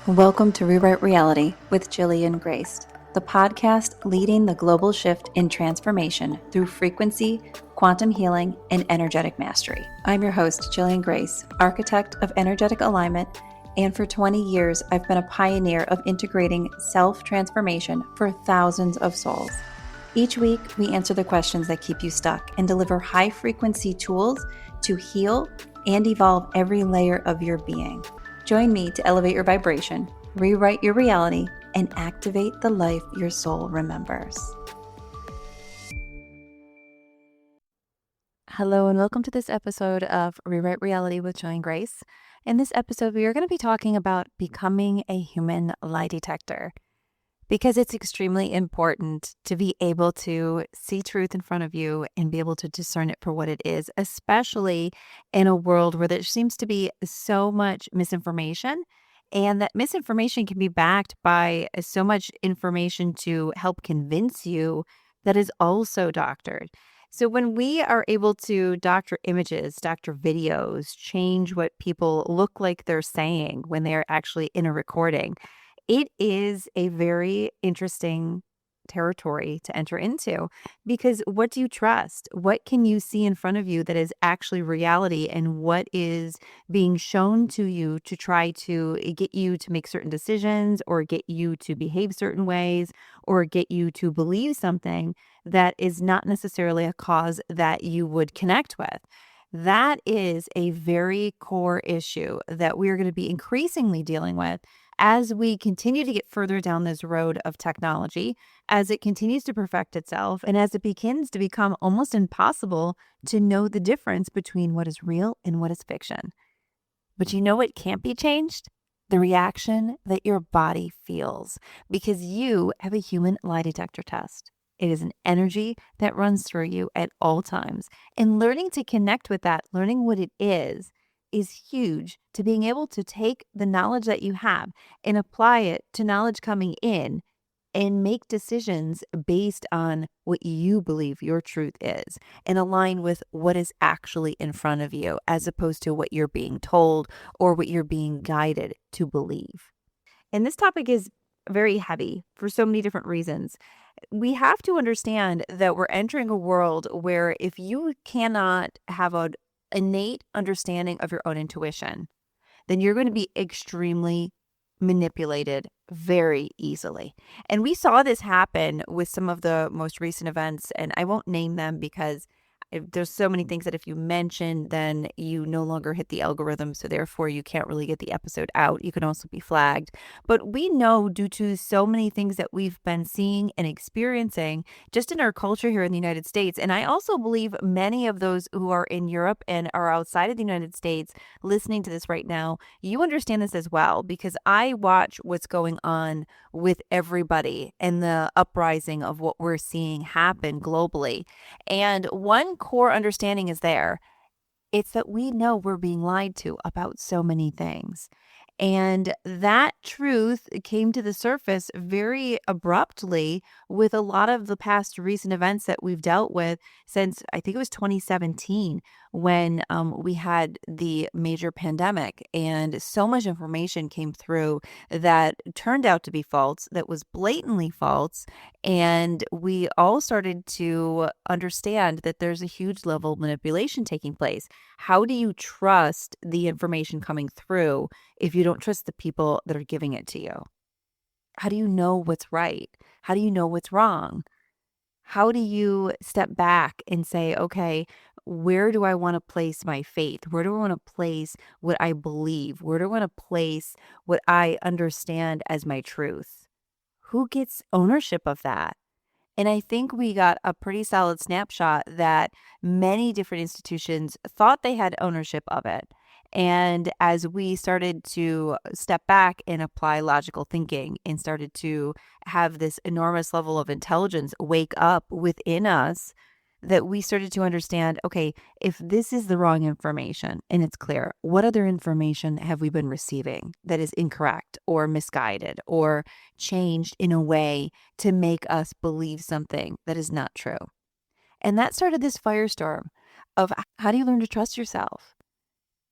Welcome to Rewrite Reality with Jillian Greyse, the podcast leading the global shift in transformation through frequency, quantum healing, and energetic mastery. I'm your host, Jillian Greyse, architect of energetic alignment, and for 20 years, I've been a pioneer of integrating self-transformation for thousands of souls. Each week, we answer the questions that keep you stuck and deliver high-frequency tools to heal and evolve every layer of your being. Join me to elevate your vibration, rewrite your reality, and activate the life your soul remembers. Hello, and welcome to this episode of Rewrite Reality with Jillian Greyse. In this episode, we are going to be talking about becoming a human lie detector, because it's extremely important to be able to see truth in front of you and be able to discern it for what it is, especially in a world where there seems to be so much misinformation, and that misinformation can be backed by so much information to help convince you that is also doctored. So when we are able to doctor images, doctor videos, change what people look like they're saying when they're actually in a recording, it is a very interesting territory to enter into, because what do you trust? What can you see in front of you that is actually reality, and what is being shown to you to try to get you to make certain decisions or get you to behave certain ways or get you to believe something that is not necessarily a cause that you would connect with? That is a very core issue that we're going to be increasingly dealing with as we continue to get further down this road of technology, as it continues to perfect itself, and as it begins to become almost impossible to know the difference between what is real and what is fiction. But you know what can't be changed? The reaction that your body feels, because you have a human lie detector test. It is an energy that runs through you at all times. And learning to connect with that, learning what it is huge to being able to take the knowledge that you have and apply it to knowledge coming in and make decisions based on what you believe your truth is and align with what is actually in front of you, as opposed to what you're being told or what you're being guided to believe. And this topic is very heavy for so many different reasons. We have to understand that we're entering a world where if you cannot have an innate understanding of your own intuition, then you're going to be extremely manipulated very easily. And we saw this happen with some of the most recent events, and I won't name them because there's so many things that if you mention, then you no longer hit the algorithm. So therefore, you can't really get the episode out. You can also be flagged. But we know, due to so many things that we've been seeing and experiencing just in our culture here in the United States. And I also believe many of those who are in Europe and are outside of the United States listening to this right now, you understand this as well, because I watch what's going on with everybody and the uprising of what we're seeing happen globally. And one core understanding is there. It's that we know we're being lied to about so many things. And that truth came to the surface very abruptly with a lot of the past recent events that we've dealt with since, I think it was 2017, when we had the major pandemic, and so much information came through that turned out to be false, that was blatantly false. And we all started to understand that there's a huge level of manipulation taking place. How do you trust the information coming through if you don't trust the people that are giving it to you? How do you know what's right? How do you know what's wrong? How do you step back and say, okay, where do I want to place my faith? Where do I want to place what I believe? Where do I want to place what I understand as my truth? Who gets ownership of that? And I think we got a pretty solid snapshot that many different institutions thought they had ownership of it. And as we started to step back and apply logical thinking and started to have this enormous level of intelligence wake up within us, that we started to understand, okay, if this is the wrong information and it's clear, what other information have we been receiving that is incorrect or misguided or changed in a way to make us believe something that is not true? And that started this firestorm of, how do you learn to trust yourself?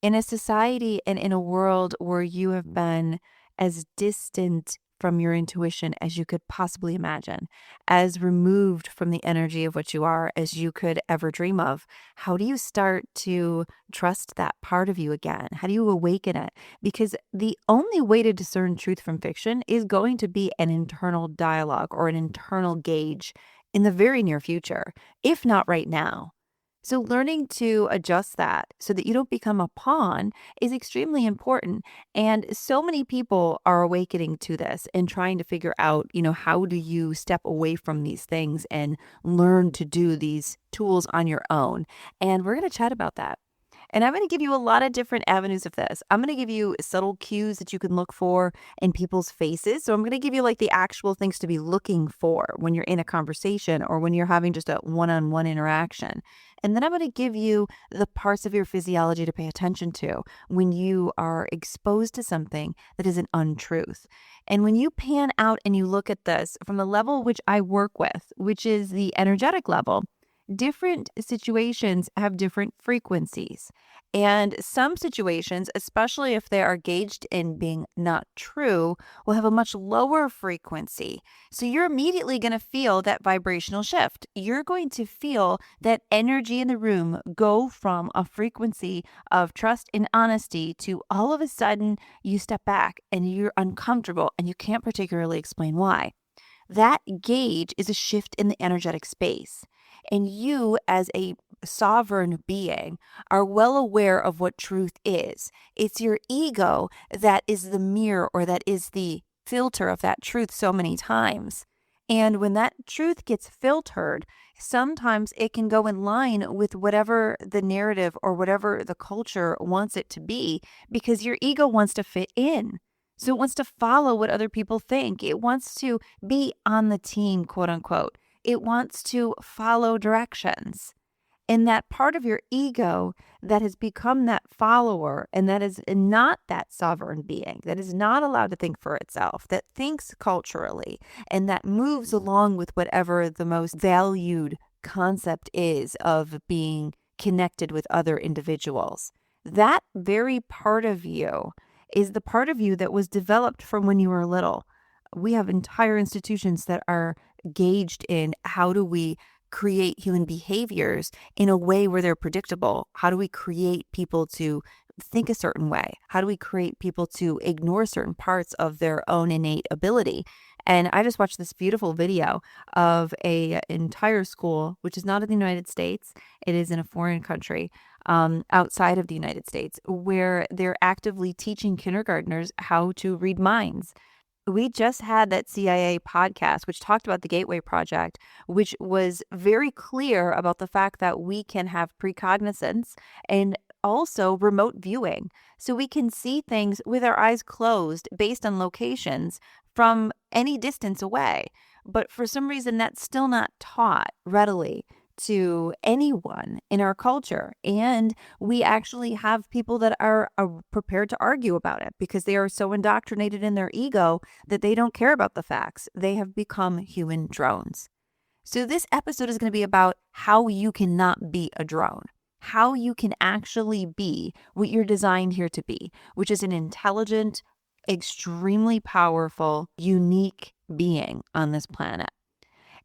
In a society and in a world where you have been as distant from your intuition as you could possibly imagine, as removed from the energy of what you are as you could ever dream of? How do you start to trust that part of you again? How do you awaken it? Because the only way to discern truth from fiction is going to be an internal dialogue or an internal gauge in the very near future, if not right now. So, learning to adjust that so that you don't become a pawn is extremely important. And so many people are awakening to this and trying to figure out, how do you step away from these things and learn to do these tools on your own? And we're going to chat about that. And I'm going to give you a lot of different avenues of this. I'm going to give you subtle cues that you can look for in people's faces. So I'm going to give you like the actual things to be looking for when you're in a conversation or when you're having just a one-on-one interaction. And then I'm going to give you the parts of your physiology to pay attention to when you are exposed to something that is an untruth. And when you pan out and you look at this from the level which I work with, which is the energetic level, different situations have different frequencies. And some situations, especially if they are gauged in being not true, will have a much lower frequency. So you're immediately going to feel that vibrational shift. You're going to feel that energy in the room go from a frequency of trust and honesty to all of a sudden you step back and you're uncomfortable and you can't particularly explain why. That gauge is a shift in the energetic space. And you, as a sovereign being, are well aware of what truth is. It's your ego that is the mirror or that is the filter of that truth so many times. And when that truth gets filtered, sometimes it can go in line with whatever the narrative or whatever the culture wants it to be because your ego wants to fit in. So it wants to follow what other people think. It wants to be on the team, quote unquote. It wants to follow directions. And that part of your ego that has become that follower and that is not that sovereign being, that is not allowed to think for itself, that thinks culturally, and that moves along with whatever the most valued concept is of being connected with other individuals. That very part of you is the part of you that was developed from when you were little. We have entire institutions that are gauged in how do we create human behaviors in a way where they're predictable? How do we create people to think a certain way? How do we create people to ignore certain parts of their own innate ability? And I just watched this beautiful video of a entire school, which is not in the United States. It is in a foreign country outside of the United States, where they're actively teaching kindergartners how to read minds. We just had that CIA podcast, which talked about the Gateway Project, which was very clear about the fact that we can have precognizance and also remote viewing. So we can see things with our eyes closed based on locations from any distance away. But for some reason, that's still not taught readily to anyone in our culture. And we actually have people that are prepared to argue about it because they are so indoctrinated in their ego that they don't care about the facts. They have become human drones. So this episode is going to be about how you cannot be a drone, how you can actually be what you're designed here to be, which is an intelligent, extremely powerful, unique being on this planet.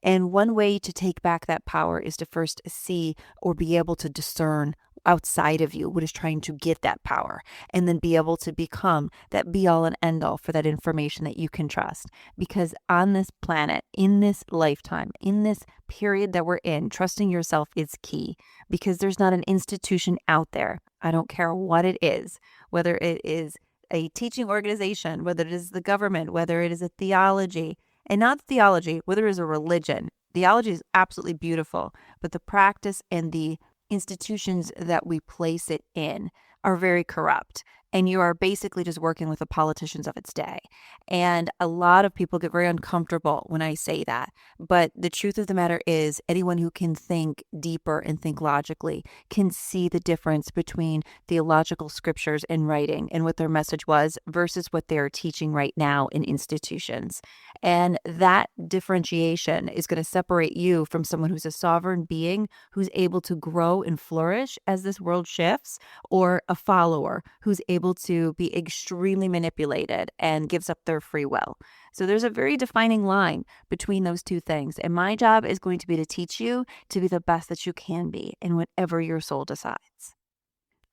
And one way to take back that power is to first see or be able to discern outside of you what is trying to get that power, and then be able to become that be all and end all for that information that you can trust. Because on this planet, in this lifetime, in this period that we're in, trusting yourself is key, because there's not an institution out there. I don't care what it is, whether it is a teaching organization, whether it is the government, whether it is a theology, and not theology, whether it is a religion. Theology is absolutely beautiful, but the practice and the institutions that we place it in are very corrupt. And you are basically just working with the politicians of its day. And a lot of people get very uncomfortable when I say that. But the truth of the matter is, anyone who can think deeper and think logically can see the difference between theological scriptures and writing and what their message was versus what they are teaching right now in institutions. And that differentiation is going to separate you from someone who's a sovereign being who's able to grow and flourish as this world shifts, or a follower who's able able to be extremely manipulated and gives up their free will. So there's a very defining line between those two things. And my job is going to be to teach you to be the best that you can be in whatever your soul decides.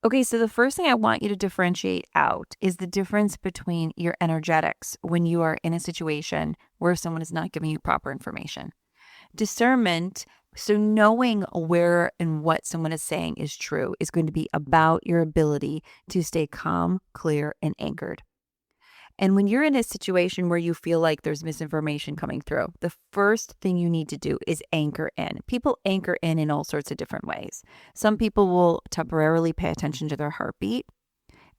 Okay, so the first thing I want you to differentiate out is the difference between your energetics when you are in a situation where someone is not giving you proper information. Discernment, so knowing where and what someone is saying is true, is going to be about your ability to stay calm, clear, and anchored. And when you're in a situation where you feel like there's misinformation coming through, the first thing you need to do is anchor in. People anchor in all sorts of different ways. Some people will temporarily pay attention to their heartbeat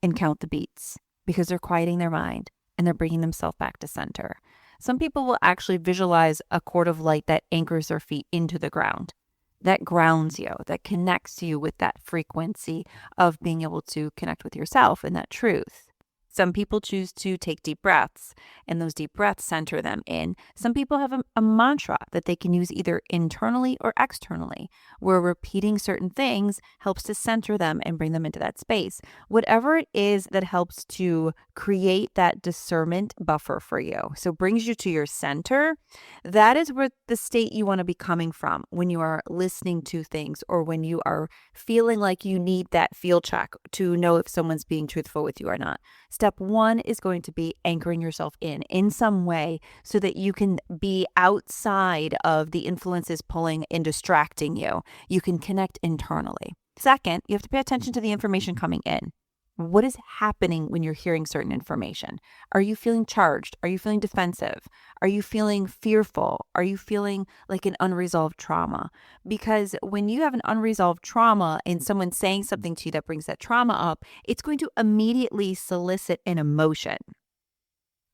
and count the beats because they're quieting their mind and they're bringing themselves back to center. Some people will actually visualize a cord of light that anchors their feet into the ground, that grounds you, that connects you with that frequency of being able to connect with yourself and that truth. Some people choose to take deep breaths, and those deep breaths center them in. Some people have a mantra that they can use either internally or externally, where repeating certain things helps to center them and bring them into that space. Whatever it is that helps to create that discernment buffer for you, so brings you to your center, that is where the state you want to be coming from when you are listening to things or when you are feeling like you need that feel check to know if someone's being truthful with you or not. Step one is going to be anchoring yourself in some way so that you can be outside of the influences pulling and distracting you. You can connect internally. Second, you have to pay attention to the information coming in. What is happening when you're hearing certain information? Are you feeling charged? Are you feeling defensive? Are you feeling fearful? Are you feeling like an unresolved trauma? Because when you have an unresolved trauma and someone's saying something to you that brings that trauma up, it's going to immediately solicit an emotion.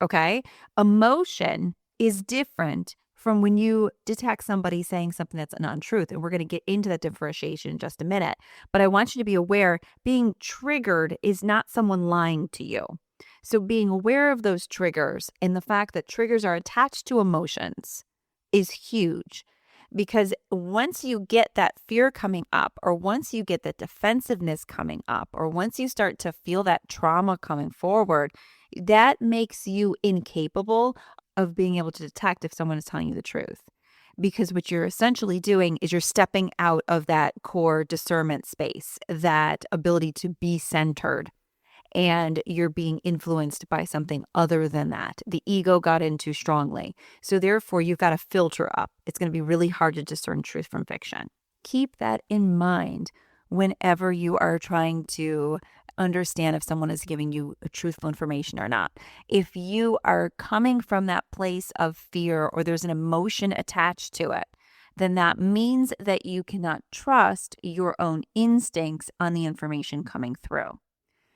Okay? Emotion is different from when you detect somebody saying something that's an untruth. And we're going to get into that differentiation in just a minute. But I want you to be aware being triggered is not someone lying to you. So being aware of those triggers and the fact that triggers are attached to emotions is huge. Because once you get that fear coming up, or once you get that defensiveness coming up, or once you start to feel that trauma coming forward, that makes you incapable of being able to detect if someone is telling you the truth. Because what you're essentially doing is you're stepping out of that core discernment space, that ability to be centered, and you're being influenced by something other than that. The ego got in too strongly. So therefore, you've got to filter up. It's going to be really hard to discern truth from fiction. Keep that in mind whenever you are trying to understand if someone is giving you truthful information or not. If you are coming from that place of fear or there's an emotion attached to it, then that means that you cannot trust your own instincts on the information coming through.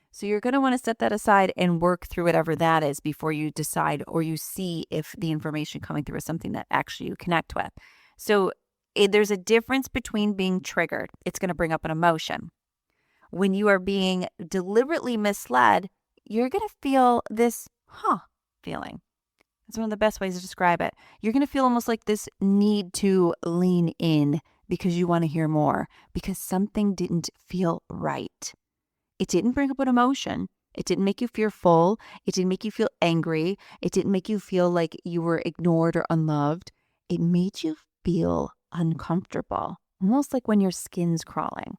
So you're going to want to set that aside and work through whatever that is before you decide or you see if the information coming through is something that actually you connect with. So there's a difference between being triggered. It's going to bring up an emotion. When you are being deliberately misled, you're going to feel this feeling. That's one of the best ways to describe it. You're going to feel almost like this need to lean in because you want to hear more, because something didn't feel right. It didn't bring up an emotion. It didn't make you fearful. It didn't make you feel angry. It didn't make you feel like you were ignored or unloved. It made you feel uncomfortable, almost like when your skin's crawling.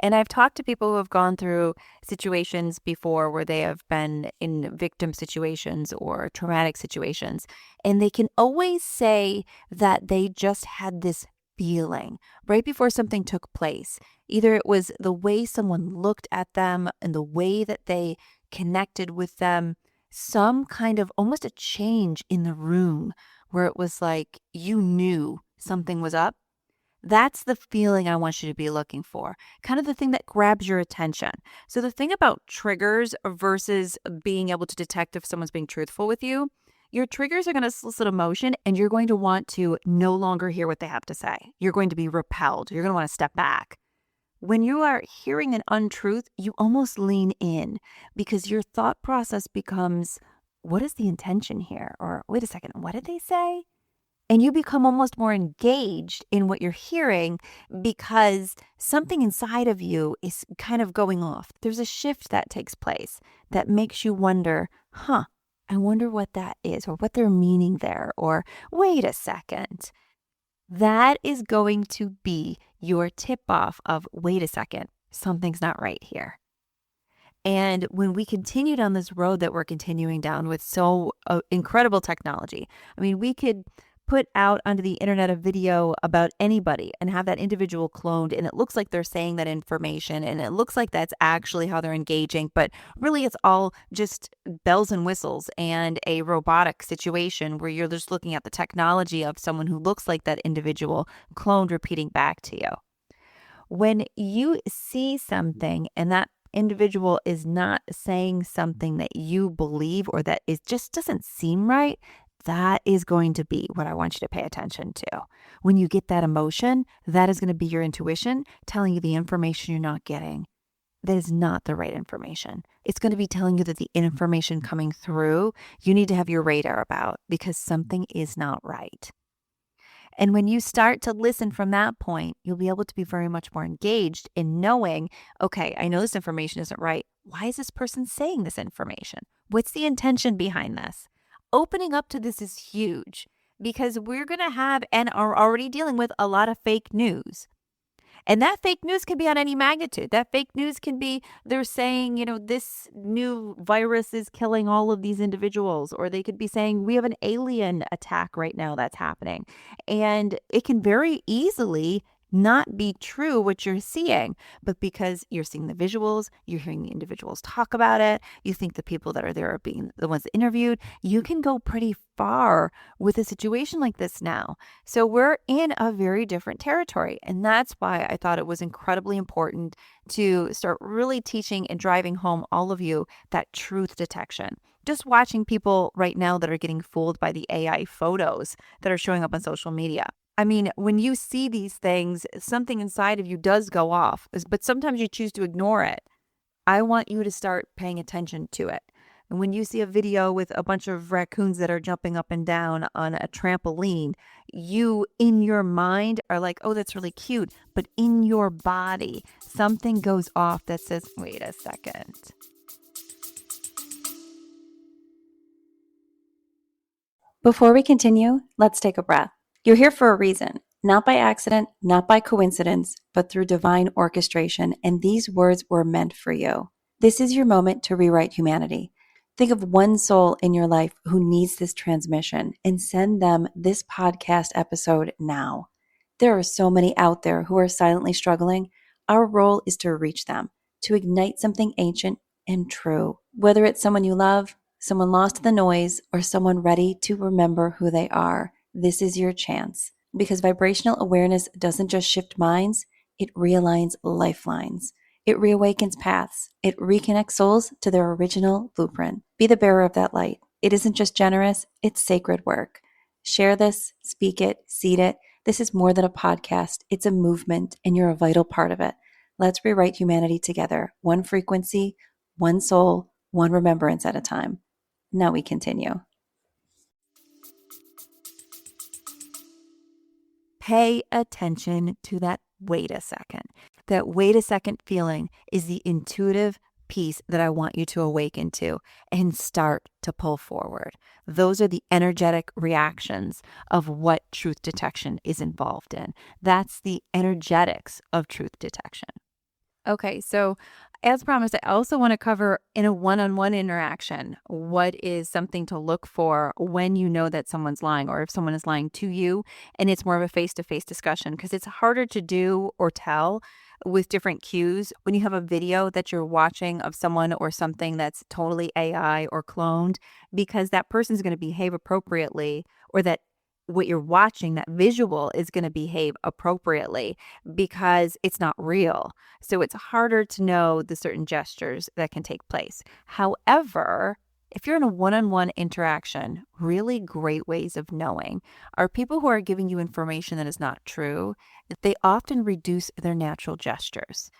And I've talked to people who have gone through situations before where they have been in victim situations or traumatic situations, and they can always say that they just had this feeling right before something took place. Either it was the way someone looked at them and the way that they connected with them, some kind of almost a change in the room where it was like you knew something was up. That's the feeling I want you to be looking for, kind of the thing that grabs your attention. So the thing about triggers versus being able to detect if someone's being truthful with you, your triggers are going to solicit emotion and you're going to want to no longer hear what they have to say. You're going to be repelled. You're going to want to step back. When you are hearing an untruth, you almost lean in because your thought process becomes, what is the intention here? Or wait a second, what did they say? And you become almost more engaged in what you're hearing because something inside of you is kind of going off. There's a shift that takes place that makes you wonder, I wonder what that is or what they're meaning there. Or wait a second. That is going to be your tip off of, wait a second, something's not right here. And when we continued on this road that we're continuing down with so incredible technology, I mean, we could put out onto the internet a video about anybody and have that individual cloned, and it looks like they're saying that information, and it looks like that's actually how they're engaging, but really it's all just bells and whistles and a robotic situation where you're just looking at the technology of someone who looks like that individual cloned repeating back to you. When you see something and that individual is not saying something that you believe or that is just doesn't seem right, that is going to be what I want you to pay attention to. When you get that emotion, that is going to be your intuition telling you the information you're not getting. That is not the right information. It's going to be telling you that the information coming through, you need to have your radar about because something is not right. And when you start to listen from that point, you'll be able to be very much more engaged in knowing, okay, I know this information isn't right. Why is this person saying this information? What's the intention behind this? Opening up to this is huge because we're going to have and are already dealing with a lot of fake news. And that fake news can be on any magnitude. That fake news can be, they're saying, this new virus is killing all of these individuals, or they could be saying we have an alien attack right now that's happening. And it can very easily not be true what you're seeing, but because you're seeing the visuals, you're hearing the individuals talk about it, you think the people that are there are being the ones interviewed, you can go pretty far with a situation like this now. So we're in a very different territory. And that's why I thought it was incredibly important to start really teaching and driving home all of you that truth detection. Just watching people right now that are getting fooled by the AI photos that are showing up on social media. I mean, when you see these things, something inside of you does go off, but sometimes you choose to ignore it. I want you to start paying attention to it. And when you see a video with a bunch of raccoons that are jumping up and down on a trampoline, you in your mind are like, oh, that's really cute. But in your body, something goes off that says, wait a second. Before we continue, let's take a breath. You're here for a reason, not by accident, not by coincidence, but through divine orchestration, and these words were meant for you. This is your moment to rewrite humanity. Think of one soul in your life who needs this transmission and send them this podcast episode now. There are so many out there who are silently struggling. Our role is to reach them, to ignite something ancient and true, whether it's someone you love, someone lost in the noise, or someone ready to remember who they are. This is your chance because vibrational awareness doesn't just shift minds, it realigns lifelines. It reawakens paths. It reconnects souls to their original blueprint. Be the bearer of that light. It isn't just generous, it's sacred work. Share this, speak it, seed it. This is more than a podcast. It's a movement, and you're a vital part of it. Let's rewrite humanity together, one frequency, one soul, one remembrance at a time. Now we continue. Pay attention to that wait a second. That wait a second feeling is the intuitive piece that I want you to awaken to and start to pull forward. Those are the energetic reactions of what truth detection is involved in. That's the energetics of truth detection. Okay, so as promised, I also want to cover in a one-on-one interaction what is something to look for when you know that someone's lying or if someone is lying to you, and it's more of a face-to-face discussion because it's harder to do or tell with different cues when you have a video that you're watching of someone or something that's totally AI or cloned, because that person's going to behave appropriately, or that what you're watching, that visual, is going to behave appropriately because it's not real. So it's harder to know the certain gestures that can take place. However, if you're in a one-on-one interaction, really great ways of knowing are people who are giving you information that is not true. They often reduce their natural gestures.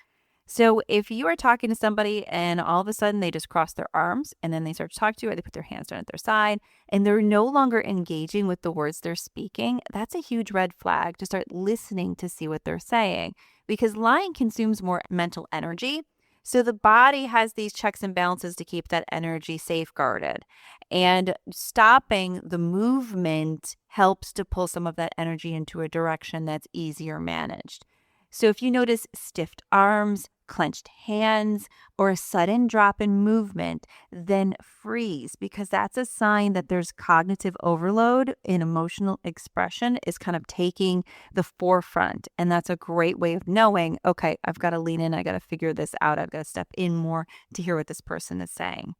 So if you are talking to somebody and all of a sudden they just cross their arms and then they start to talk to you, or they put their hands down at their side and they're no longer engaging with the words they're speaking, that's a huge red flag to start listening to see what they're saying, because lying consumes more mental energy. So the body has these checks and balances to keep that energy safeguarded. And stopping the movement helps to pull some of that energy into a direction that's easier managed. So if you notice stiffed arms, clenched hands, or a sudden drop in movement, then freeze, because that's a sign that there's cognitive overload in emotional expression is kind of taking the forefront. And that's a great way of knowing, okay, I've got to lean in. I got to figure this out. I've got to step in more to hear what this person is saying.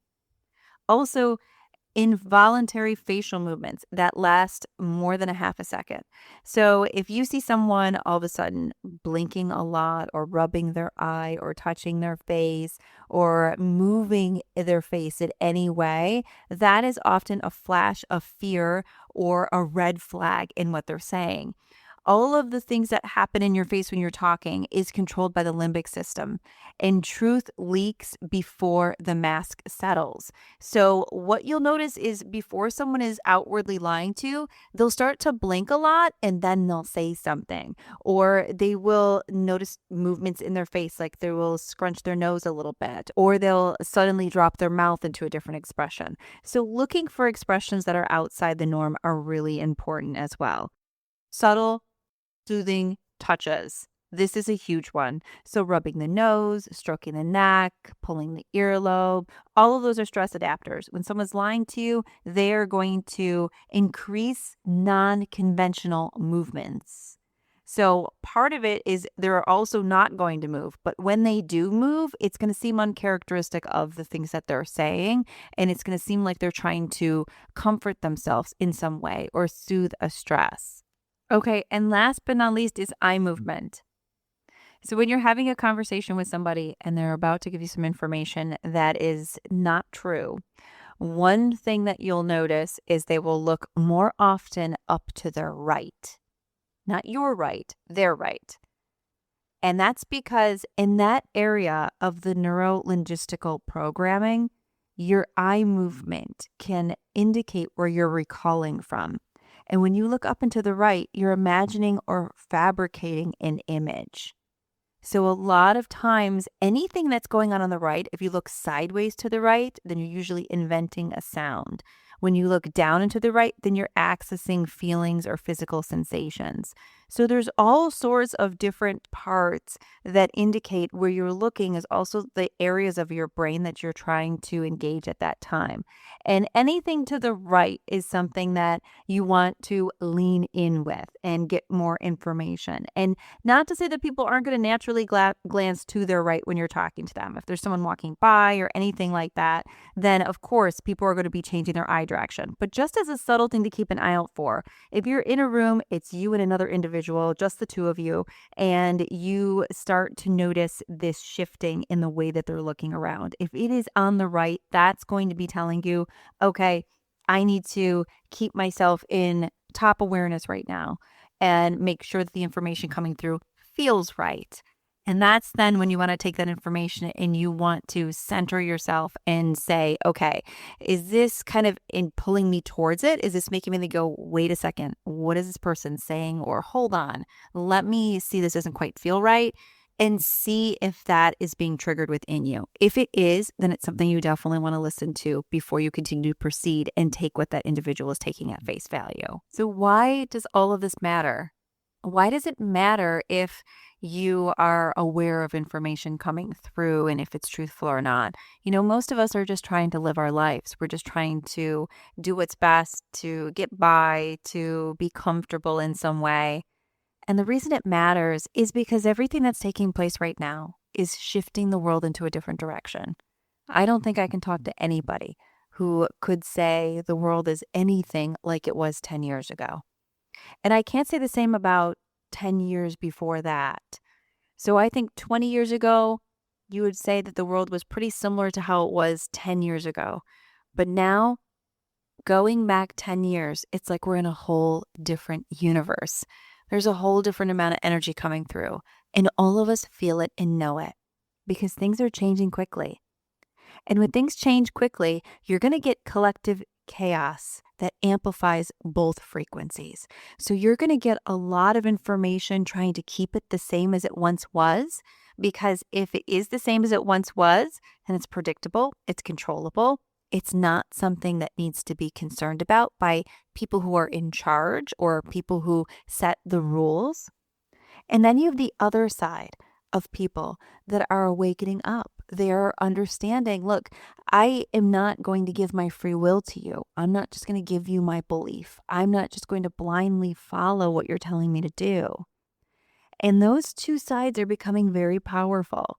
Also, involuntary facial movements that last more than a half a second. So if you see someone all of a sudden blinking a lot or rubbing their eye or touching their face or moving their face in any way, that is often a flash of fear or a red flag in what they're saying. All of the things that happen in your face when you're talking is controlled by the limbic system, and truth leaks before the mask settles. So, what you'll notice is before someone is outwardly lying to you, they'll start to blink a lot and then they'll say something, or they will notice movements in their face, like they will scrunch their nose a little bit, or they'll suddenly drop their mouth into a different expression. So, looking for expressions that are outside the norm are really important as well. Subtle, soothing touches. This is a huge one. So, rubbing the nose, stroking the neck, pulling the earlobe, all of those are stress adapters. When someone's lying to you, they are going to increase non conventional movements. So, part of it is they're also not going to move, but when they do move, it's going to seem uncharacteristic of the things that they're saying. And it's going to seem like they're trying to comfort themselves in some way or soothe a stress. Okay, and last but not least is eye movement. So when you're having a conversation with somebody and they're about to give you some information that is not true, one thing that you'll notice is they will look more often up to their right. Not your right, their right. And that's because in that area of the neuro-linguistical programming, your eye movement can indicate where you're recalling from. And when you look up and to the right, you're imagining or fabricating an image. So a lot of times, anything that's going on the right, if you look sideways to the right, then you're usually inventing a sound. When you look down and to the right, then you're accessing feelings or physical sensations. So there's all sorts of different parts that indicate where you're looking is also the areas of your brain that you're trying to engage at that time. And anything to the right is something that you want to lean in with and get more information. And not to say that people aren't going to naturally glance to their right when you're talking to them. If there's someone walking by or anything like that, then of course people are going to be changing their eye direction. But just as a subtle thing to keep an eye out for, if you're in a room, it's you and another individual, just the two of you, and you start to notice this shifting in the way that they're looking around. If it is on the right, that's going to be telling you, okay, I need to keep myself in top awareness right now and make sure that the information coming through feels right. And that's then when you want to take that information and you want to center yourself and say, okay, is this kind of in pulling me towards it? Is this making me go, wait a second, what is this person saying? Or hold on, let me see, this doesn't quite feel right. And see if that is being triggered within you. If it is, then it's something you definitely want to listen to before you continue to proceed and take what that individual is taking at face value. So why does all of this matter? Why does it matter if you are aware of information coming through and if it's truthful or not? You know, most of us are just trying to live our lives. We're just trying to do what's best to get by, to be comfortable in some way. And the reason it matters is because everything that's taking place right now is shifting the world into a different direction. I don't think I can talk to anybody who could say the world is anything like it was 10 years ago. And I can't say the same about 10 years before that. So I think 20 years ago, you would say that the world was pretty similar to how it was 10 years ago. But now, going back 10 years, it's like we're in a whole different universe. There's a whole different amount of energy coming through, and all of us feel it and know it. because things are changing quickly. And when things change quickly, you're going to get collective chaos that amplifies both frequencies. So you're going to get a lot of information trying to keep it the same as it once was, because if it is the same as it once was, then it's predictable, it's controllable, it's not something that needs to be concerned about by people who are in charge or people who set the rules. And then you have the other side of people that are awakening up. They're understanding, look, I am not going to give my free will to you. I'm not just going to give you my belief. I'm not just going to blindly follow what you're telling me to do. And those two sides are becoming very powerful.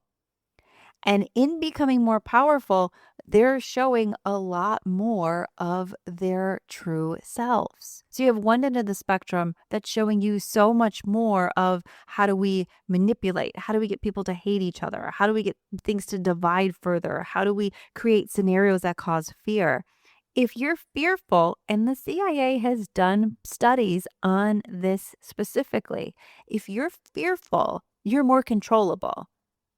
And in becoming more powerful, they're showing a lot more of their true selves. So you have one end of the spectrum that's showing you so much more of how do we manipulate? How do we get people to hate each other? How do we get things to divide further? How do we create scenarios that cause fear? If you're fearful, and the CIA has done studies on this specifically, if you're fearful, you're more controllable.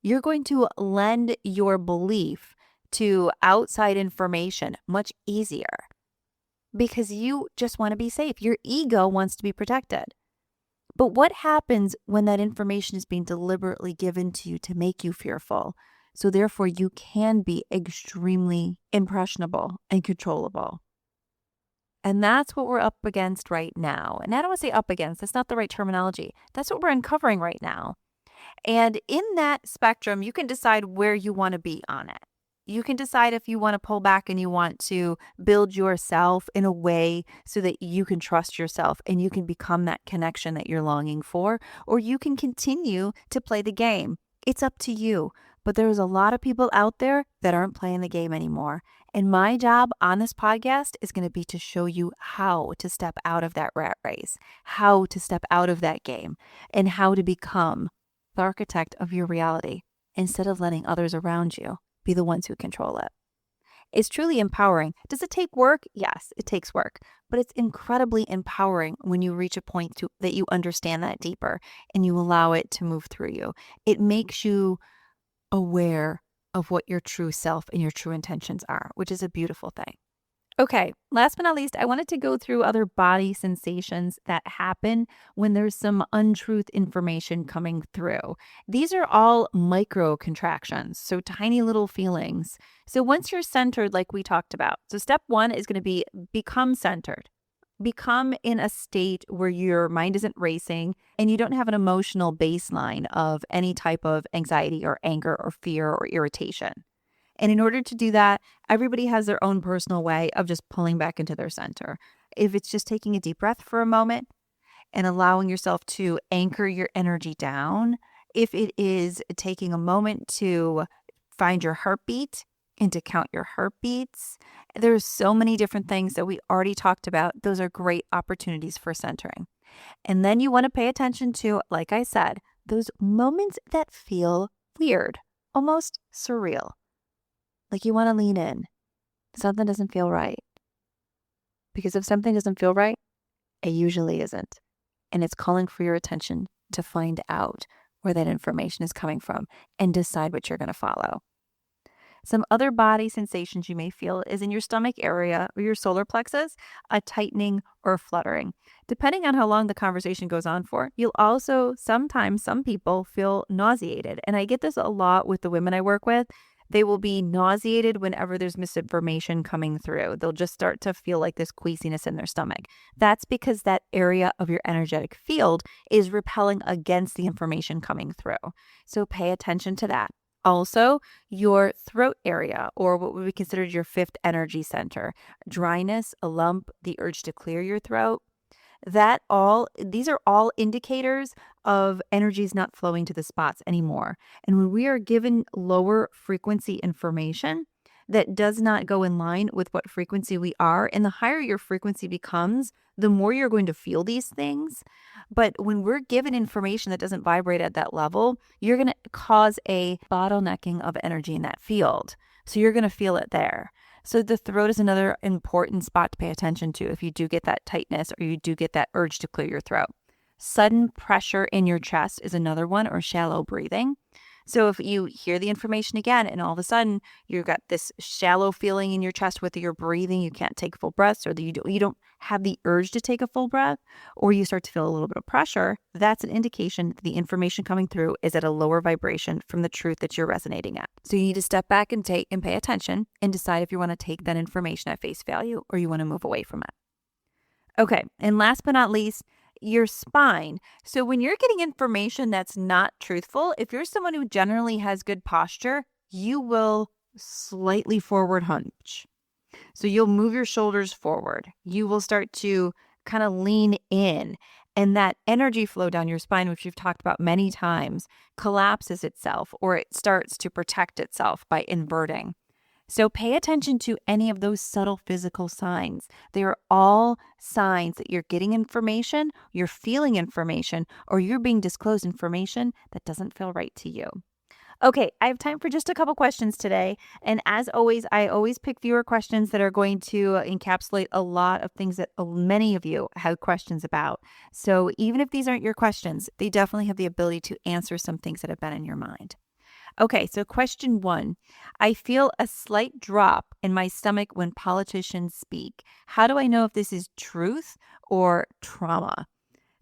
You're going to lend your belief to outside information much easier because you just want to be safe. Your ego wants to be protected. But what happens when that information is being deliberately given to you to make you fearful? So therefore, you can be extremely impressionable and controllable. And that's what we're up against right now. And I don't want to say up against, that's not the right terminology. That's what we're uncovering right now. And in that spectrum, you can decide where you want to be on it. You can decide if you want to pull back and you want to build yourself in a way so that you can trust yourself and you can become that connection that you're longing for, or you can continue to play the game. It's up to you. But there's a lot of people out there that aren't playing the game anymore. And my job on this podcast is going to be to show you how to step out of that rat race, how to step out of that game, and how to become the architect of your reality instead of letting others around you be the ones who control it. It's truly empowering. Does it take work? Yes, it takes work, but it's incredibly empowering when you reach a point that you understand that deeper and you allow it to move through you. It makes you aware of what your true self and your true intentions are, which is a beautiful thing. Okay, last but not least, I wanted to go through other body sensations that happen when there's some untruth information coming through. These are all micro contractions, so tiny little feelings. So once you're centered, like we talked about, so step one is going to be become centered. Become in a state where your mind isn't racing and you don't have an emotional baseline of any type of anxiety or anger or fear or irritation. And in order to do that, everybody has their own personal way of just pulling back into their center. If it's just taking a deep breath for a moment and allowing yourself to anchor your energy down, if it is taking a moment to find your heartbeat and to count your heartbeats, there's so many different things that we already talked about. Those are great opportunities for centering. And then you want to pay attention to, like I said, those moments that feel weird, almost surreal. Like you want to lean in. Something doesn't feel right. Because if something doesn't feel right, it usually isn't. And it's calling for your attention to find out where that information is coming from and decide what you're going to follow. Some other body sensations you may feel is in your stomach area or your solar plexus, a tightening or fluttering. Depending on how long the conversation goes on for, you'll also sometimes, some people feel nauseated. And I get this a lot with the women I work with. They will be nauseated whenever there's misinformation coming through. They'll just start to feel like this queasiness in their stomach. That's because that area of your energetic field is repelling against the information coming through. So pay attention to that. Also, your throat area, or what would be considered your fifth energy center, dryness, a lump, the urge to clear your throat. These are all indicators of energies not flowing to the spots anymore. And when we are given lower frequency information that does not go in line with what frequency we are, and the higher your frequency becomes, the more you're going to feel these things. But when we're given information that doesn't vibrate at that level, you're going to cause a bottlenecking of energy in that field. So you're going to feel it there. So the throat is another important spot to pay attention to if you do get that tightness or you do get that urge to clear your throat. Sudden pressure in your chest is another one, or shallow breathing. So if you hear the information again and all of a sudden you've got this shallow feeling in your chest, whether you're breathing, you can't take full breaths, or you don't have the urge to take a full breath, or you start to feel a little bit of pressure, that's an indication that the information coming through is at a lower vibration from the truth that you're resonating at. So you need to step back and pay attention and decide if you want to take that information at face value or you want to move away from it. Okay, and last but not least, your spine. So when you're getting information that's not truthful, if you're someone who generally has good posture, you will slightly forward hunch. So you'll move your shoulders forward. You will start to kind of lean in, and that energy flow down your spine, which we've talked about many times, collapses itself, or it starts to protect itself by inverting. So pay attention to any of those subtle physical signs. They are all signs that you're getting information, you're feeling information, or you're being disclosed information that doesn't feel right to you. Okay, I have time for just a couple questions today. And as always, I always pick fewer questions that are going to encapsulate a lot of things that many of you have questions about. So even if these aren't your questions, they definitely have the ability to answer some things that have been in your mind. Okay, so question 1. I feel a slight drop in my stomach when politicians speak. How do I know if this is truth or trauma?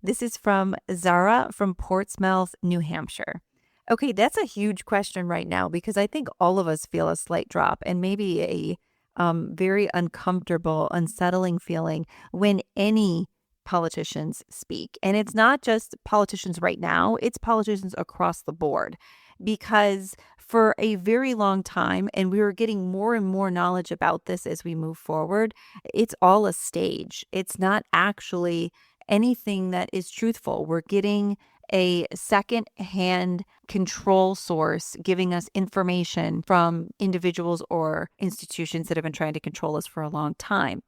This is from Zara from Portsmouth, New Hampshire. Okay, that's a huge question right now because I think all of us feel a slight drop and maybe a very uncomfortable, unsettling feeling when any politicians speak. And it's not just politicians right now, it's politicians across the board. Because for a very long time, and we were getting more and more knowledge about this as we move forward, it's all a stage. It's not actually anything that is truthful. We're getting a second-hand control source giving us information from individuals or institutions that have been trying to control us for a long time.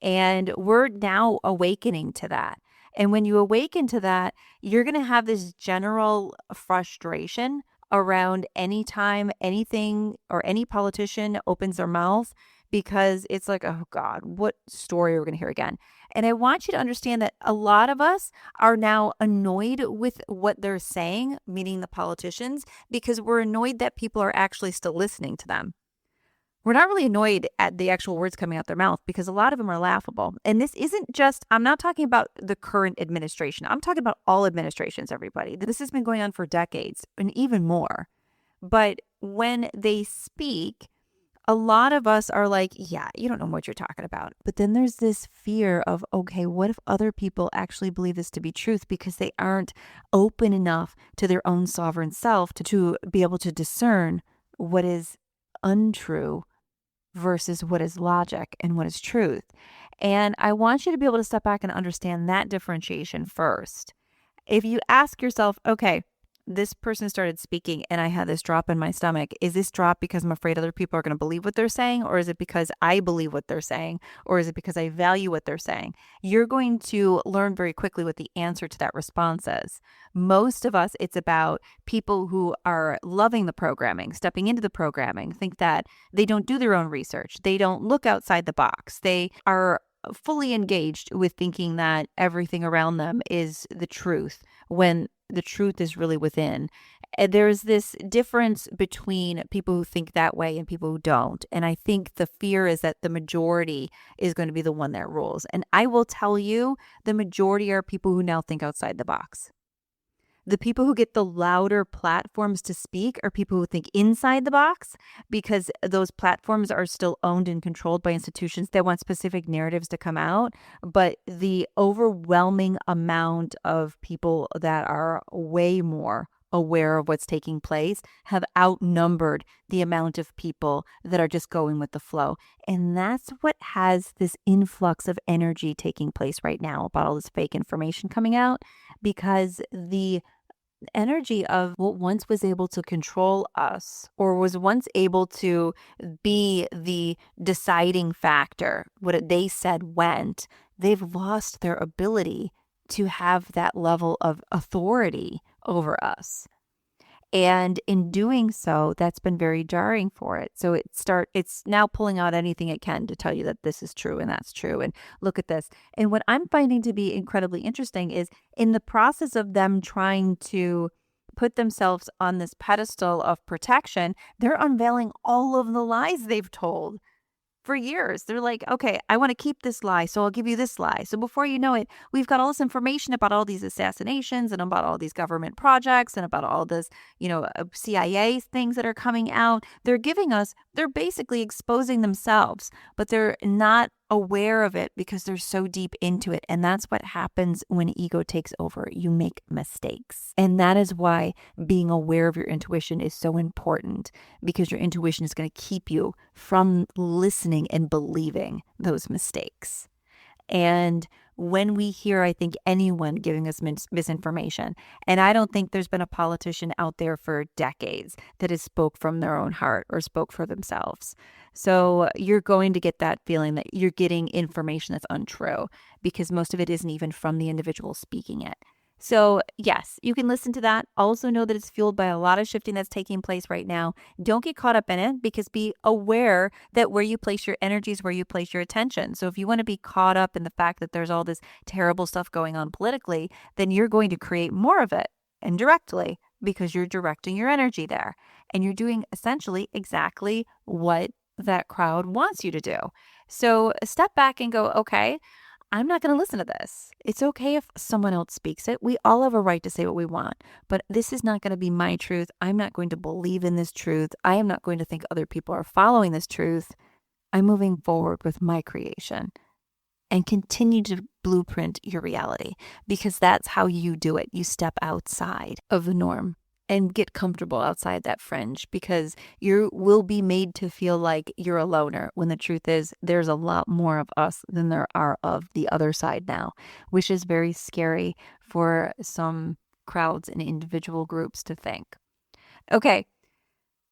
And we're now awakening to that. And when you awaken to that, you're going to have this general frustration around any time anything or any politician opens their mouth because it's like, oh God, what story are we going to hear again? And I want you to understand that a lot of us are now annoyed with what they're saying, meaning the politicians, because we're annoyed that people are actually still listening to them. We're not really annoyed at the actual words coming out their mouth because a lot of them are laughable. And this isn't just, I'm not talking about the current administration. I'm talking about all administrations, everybody. This has been going on for decades and even more. But when they speak, a lot of us are like, yeah, you don't know what you're talking about. But then there's this fear of, okay, what if other people actually believe this to be truth because they aren't open enough to their own sovereign self to be able to discern what is untrue versus what is logic and what is truth. And I want you to be able to step back and understand that differentiation first. If you ask yourself, okay, this person started speaking and I had this drop in my stomach. Is this drop because I'm afraid other people are going to believe what they're saying? Or is it because I believe what they're saying? Or is it because I value what they're saying? You're going to learn very quickly what the answer to that response is. Most of us, it's about people who are loving the programming, stepping into the programming, think that they don't do their own research. They don't look outside the box. They are fully engaged with thinking that everything around them is the truth when the truth is really within. There's this difference between people who think that way and people who don't. And I think the fear is that the majority is going to be the one that rules. And I will tell you, the majority are people who now think outside the box. The people who get the louder platforms to speak are people who think inside the box because those platforms are still owned and controlled by institutions that want specific narratives to come out. But the overwhelming amount of people that are way more aware of what's taking place have outnumbered the amount of people that are just going with the flow. And that's what has this influx of energy taking place right now about all this fake information coming out, because the energy of what once was able to control us or was once able to be the deciding factor, what they said went, they've lost their ability to have that level of authority over us. And in doing so, that's been very jarring for it. So it's now pulling out anything it can to tell you that this is true and that's true. And look at this. And what I'm finding to be incredibly interesting is in the process of them trying to put themselves on this pedestal of protection, they're unveiling all of the lies they've told for years. They're like, okay, I want to keep this lie, so I'll give you this lie. So before you know it, we've got all this information about all these assassinations and about all these government projects and about all this, CIA things that are coming out. They're basically exposing themselves, but they're not aware of it because they're so deep into it. And that's what happens when ego takes over. You make mistakes. And that is why being aware of your intuition is so important, because your intuition is going to keep you from listening and believing those mistakes. And when we hear, I think, anyone giving us misinformation, and I don't think there's been a politician out there for decades that has spoke from their own heart or spoke for themselves. So you're going to get that feeling that you're getting information that's untrue, because most of it isn't even from the individual speaking it. So yes, you can listen to that. Also know that it's fueled by a lot of shifting that's taking place right now. Don't get caught up in it, because be aware that where you place your energy is where you place your attention. So if you want to be caught up in the fact that there's all this terrible stuff going on politically, then you're going to create more of it indirectly, because you're directing your energy there. And you're doing essentially exactly what that crowd wants you to do. So step back and go, okay, I'm not going to listen to this. It's okay if someone else speaks it. We all have a right to say what we want, but this is not going to be my truth. I'm not going to believe in this truth. I am not going to think other people are following this truth. I'm moving forward with my creation and continue to blueprint your reality, because that's how you do it. You step outside of the norm and get comfortable outside that fringe, because you will be made to feel like you're a loner, when the truth is there's a lot more of us than there are of the other side now, which is very scary for some crowds and individual groups to think. Okay,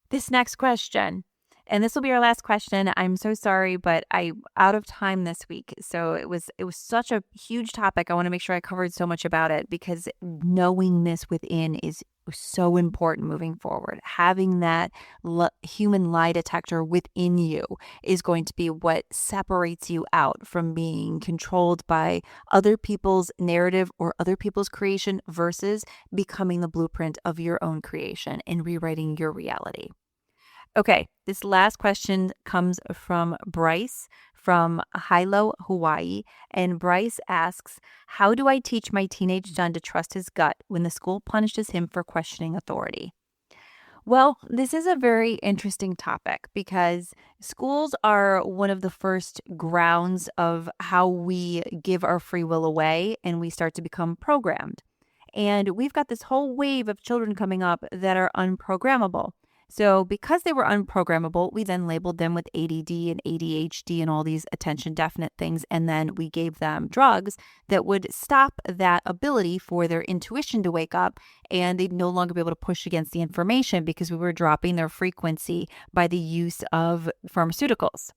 this next question, and this will be our last question. I'm so sorry, but I'm out of time this week. So it was such a huge topic. I want to make sure I covered so much about it, because knowing this within is so important moving forward. Having that human lie detector within you is going to be what separates you out from being controlled by other people's narrative or other people's creation, versus becoming the blueprint of your own creation and rewriting your reality. Okay, this last question comes from Bryce from Hilo, Hawaii. And Bryce asks, how do I teach my teenage son to trust his gut when the school punishes him for questioning authority? Well, this is a very interesting topic, because schools are one of the first grounds of how we give our free will away and we start to become programmed. And we've got this whole wave of children coming up that are unprogrammable. So because they were unprogrammable, we then labeled them with ADD and ADHD and all these attention deficit things. And then we gave them drugs that would stop that ability for their intuition to wake up, and they'd no longer be able to push against the information, because we were dropping their frequency by the use of pharmaceuticals.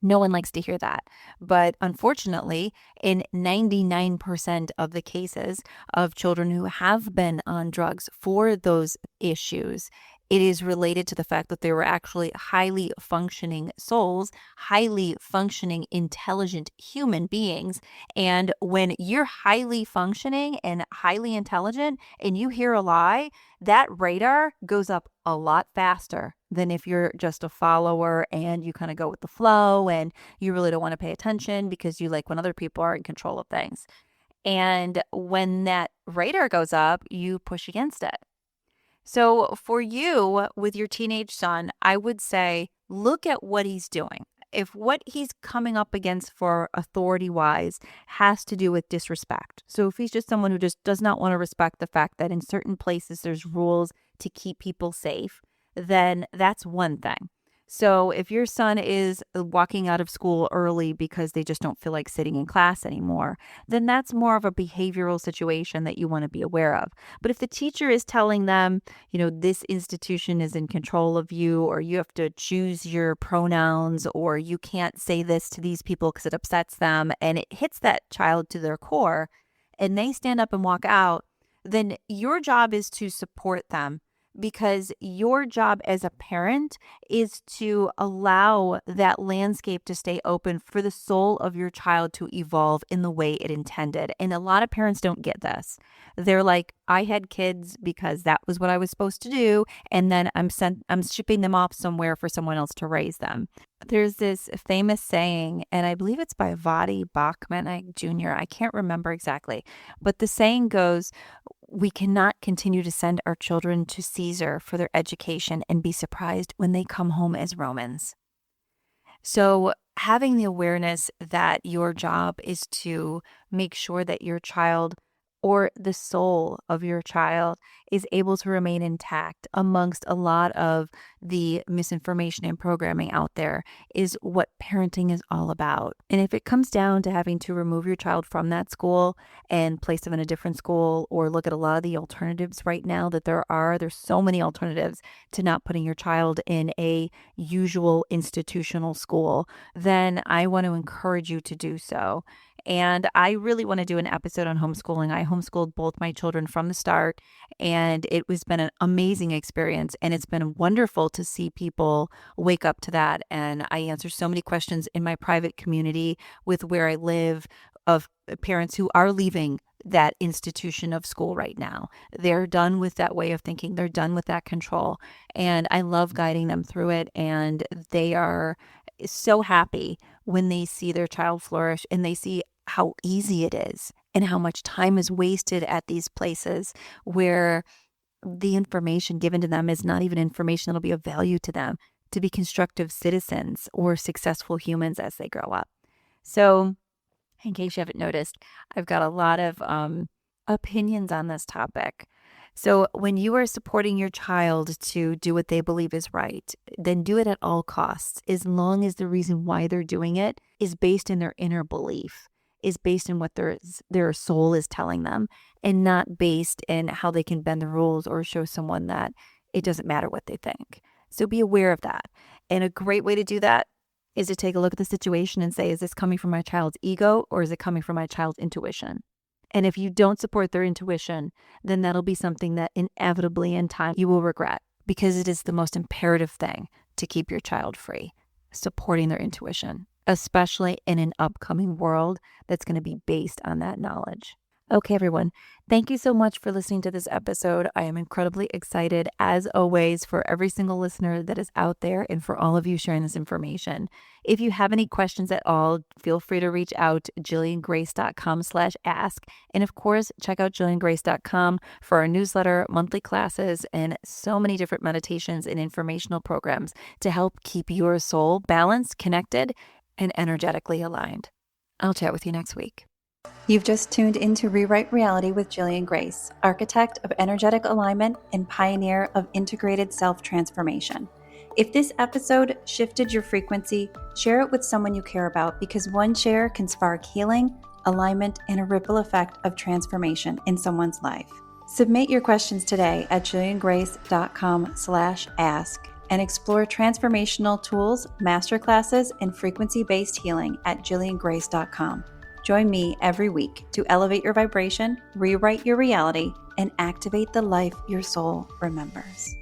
No one likes to hear that. But unfortunately, in 99% of the cases of children who have been on drugs for those issues, it is related to the fact that they were actually highly functioning souls, highly functioning, intelligent human beings. And when you're highly functioning and highly intelligent and you hear a lie, that radar goes up a lot faster than if you're just a follower and you kind of go with the flow and you really don't want to pay attention because you like when other people are in control of things. And when that radar goes up, you push against it. So for you with your teenage son, I would say, look at what he's doing. If what he's coming up against for authority-wise has to do with disrespect. So if he's just someone who just does not want to respect the fact that in certain places there's rules to keep people safe, then that's one thing. So if your son is walking out of school early because they just don't feel like sitting in class anymore, then that's more of a behavioral situation that you want to be aware of. But if the teacher is telling them, this institution is in control of you, or you have to choose your pronouns, or you can't say this to these people because it upsets them, and it hits that child to their core, and they stand up and walk out, then your job is to support them, because your job as a parent is to allow that landscape to stay open for the soul of your child to evolve in the way it intended. And a lot of parents don't get this. They're like, I had kids because that was what I was supposed to do, and then I'm shipping them off somewhere for someone else to raise them. There's this famous saying, and I believe it's by Vadi Bachman Jr. I can't remember exactly, but the saying goes, we cannot continue to send our children to Caesar for their education and be surprised when they come home as Romans. So having the awareness that your job is to make sure that your child or the soul of your child is able to remain intact amongst a lot of the misinformation and programming out there is what parenting is all about. And if it comes down to having to remove your child from that school and place them in a different school, or look at a lot of the alternatives right now that there's so many alternatives to not putting your child in a usual institutional school, then I want to encourage you to do so. And I really want to do an episode on homeschooling. I homeschooled both my children from the start, and it was been an amazing experience. And it's been wonderful to see people wake up to that. And I answer so many questions in my private community with where I live of parents who are leaving that institution of school right now. They're done with that way of thinking. They're done with that control. And I love guiding them through it. And they are so happy when they see their child flourish and they see how easy it is and how much time is wasted at these places where the information given to them is not even information that'll be of value to them to be constructive citizens or successful humans as they grow up. So, in case you haven't noticed, I've got a lot of opinions on this topic. So when you are supporting your child to do what they believe is right, then do it at all costs, as long as the reason why they're doing it is based in their inner belief, is based in what their soul is telling them, and not based in how they can bend the rules or show someone that it doesn't matter what they think. So be aware of that. And a great way to do that is to take a look at the situation and say, is this coming from my child's ego or is it coming from my child's intuition? And if you don't support their intuition, then that'll be something that inevitably in time you will regret, because it is the most imperative thing to keep your child free, supporting their intuition, especially in an upcoming world that's going to be based on that knowledge. Okay, everyone, thank you so much for listening to this episode. I am incredibly excited, as always, for every single listener that is out there and for all of you sharing this information. If you have any questions at all, feel free to reach out, jilliangreyse.com/ask. And of course, check out jilliangreyse.com for our newsletter, monthly classes, and so many different meditations and informational programs to help keep your soul balanced, connected, and energetically aligned. I'll chat with you next week. You've just tuned into Rewrite Reality with Jillian Greyse, architect of energetic alignment and pioneer of integrated self-transformation. If this episode shifted your frequency, share it with someone you care about, because one share can spark healing, alignment, and a ripple effect of transformation in someone's life. Submit your questions today at jilliangreyse.com/ask and explore transformational tools, masterclasses, and frequency-based healing at jilliangreyse.com. Join me every week to elevate your vibration, rewrite your reality, and activate the life your soul remembers.